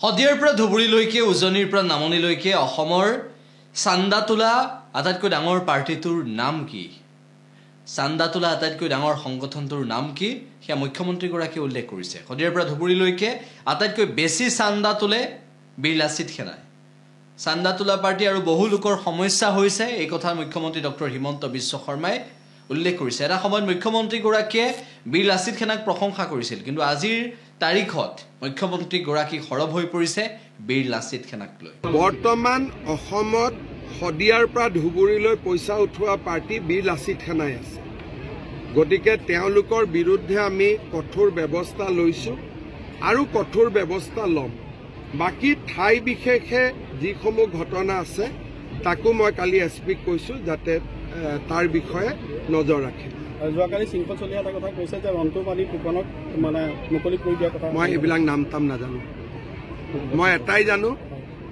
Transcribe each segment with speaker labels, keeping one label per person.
Speaker 1: শদিয়াৰ পৰা ধুবুৰীলৈকে উজনিৰ পৰা নামনিলৈকে অসমৰ চান্দা তোলা আটাইতকৈ ডাঙৰ পাৰ্টিটোৰ নাম কি? চান্দা তোলা আটাইতকৈ ডাঙৰ সংগঠনটোৰ নাম কি? সেয়া মুখ্যমন্ত্ৰীগৰাকীয়ে উল্লেখ কৰিছে। শদিয়াৰ পৰা ধুবুৰীলৈকে আটাইতকৈ বেছি চান্দা তোলে বীৰ লাচিত সেনাই। চান্দা তোলা পাৰ্টি আৰু বহু লোকৰ সমস্যা হৈছে এই কথা মুখ্যমন্ত্ৰী ডক্টৰ হিমন্ত বিশ্ব শৰ্মাই উল্লেখ কৰিছে। এটা সময়ত মুখ্যমন্ত্ৰীগৰাকীয়ে বীৰ লাচিত সেনাক প্ৰশংসা কৰিছিল, কিন্তু আজিৰ তাৰিখত মুখ্যমন্ত্ৰীগৰাকী সৰব হৈ পৰিছে বীৰ লাচিত সেনাক লৈ।
Speaker 2: বৰ্তমান অসমত শদিয়াৰ পৰা ধুবুৰীলৈ পইচা উঠোৱা পাৰ্টি বীৰ লাচিত সেনাই আছে। গতিকে তেওঁলোকৰ বিৰুদ্ধে আমি কঠোৰ ব্যৱস্থা লৈছোঁ আৰু কঠোৰ ব্যৱস্থা ল'ম। বাকী ঠাই বিশেষে যিসমূহ ঘটনা আছে তাকো মই কালি এছপিক কৈছোঁ যাতে তাৰ বিষয়ে নজৰ ৰাখে।
Speaker 3: যোৱাকালি শৃংখল চলি এটা কথা কৈছে যে ৰন্টু পানী ফুকনক মানে মুকলি কৰি দিয়া কথা।
Speaker 2: মই এইবিলাক নাম তাম নাজানো। মই এটাই জানো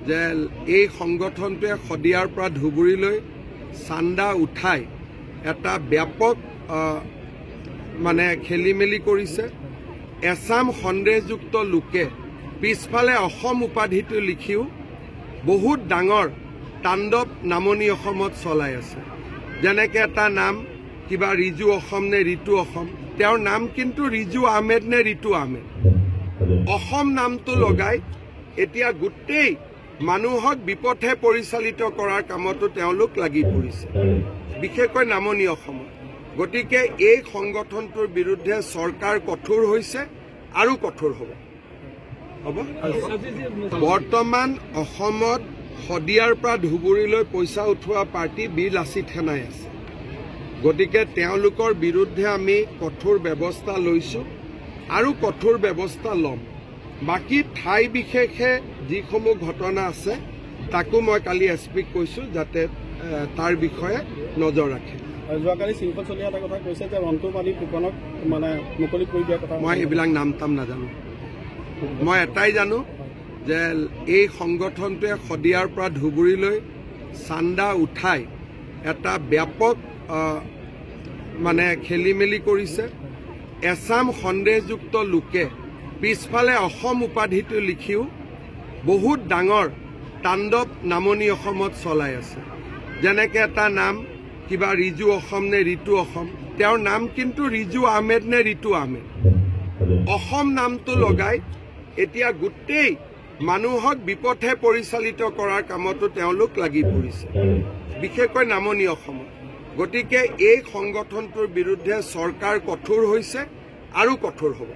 Speaker 2: যে এই সংগঠনটোৱে শদিয়াৰ পৰা ধুবুৰীলৈ চান্দা উঠাই এটা ব্যাপক মানে খেলি মেলি কৰিছে। এছাম সন্দেহযুক্ত লোকে পিছফালে অসম উপাধিটো লিখিও বহুত ডাঙৰ তাণ্ডৱ নামনি অসমত চলাই আছে। যেনেকৈ এটা নাম কিবা ৰিজু অসম নে ৰিতু অসম, তেওঁৰ নাম কিন্তু ৰিজু আহমেদ নে ৰিতু আহমেদ। অসম নামটো লগাই এতিয়া গোটেই মানুহক বিপথে পৰিচালিত কৰাৰ কামতো তেওঁলোক লাগি পৰিছে, বিশেষকৈ নামনি অসমত। গতিকে এই সংগঠনটোৰ বিৰুদ্ধে চৰকাৰ কঠোৰ হৈছে আৰু কঠোৰ হ'ব। বৰ্তমান অসমত শদিয়াৰ পৰা ধুবুৰীলৈ পইচা উঠোৱা পাৰ্টি বীৰ লাচিত সেনাই আছে। গতিকে তেওঁলোকৰ বিৰুদ্ধে আমি কঠোৰ ব্যৱস্থা লৈছোঁ আৰু কঠোৰ ব্যৱস্থা ল'ম। বাকী ঠাই বিশেষে যিসমূহ ঘটনা আছে তাকো মই কালি এছপিক কৈছোঁ যাতে তাৰ বিষয়ে নজৰ ৰাখে।
Speaker 3: যোৱাকালি শৃংখল চলি এটা কথা কৈছে যে ৰন্টু পানী ফুকনক মানে মুকলি কৰি দিয়া কথা।
Speaker 2: মই এইবিলাক নাম তাম নাজানো। মই এটাই জানো যে এই সংগঠনটোৱে শদিয়াৰ পৰা ধুবুৰীলৈ চান্দা উঠাই এটা ব্যাপক মানে খেলি মেলি কৰিছে। এছাম সন্দেহযুক্ত লোকে পিছফালে অসম উপাধিটো লিখিও বহুত ডাঙৰ তাণ্ডৱ নামনি অসমত চলাই আছে। যেনেকৈ এটা নাম কিবা ৰিজু অসম নে ৰিতু অসম, তেওঁৰ নাম কিন্তু ৰিজু আহমেদ নে ৰিতু আহমেদ। অসম নামটো লগাই এতিয়া গোটেই মানুহক বিপথে পৰিচালিত কৰাৰ কামতো তেওঁলোক লাগি পৰিছে, বিশেষকৈ নামনি অসমত। গতিকে এই সংগঠনটোৰ বিৰুদ্ধে চৰকাৰ কঠোৰ হৈছে আৰু কঠোৰ হ'ব।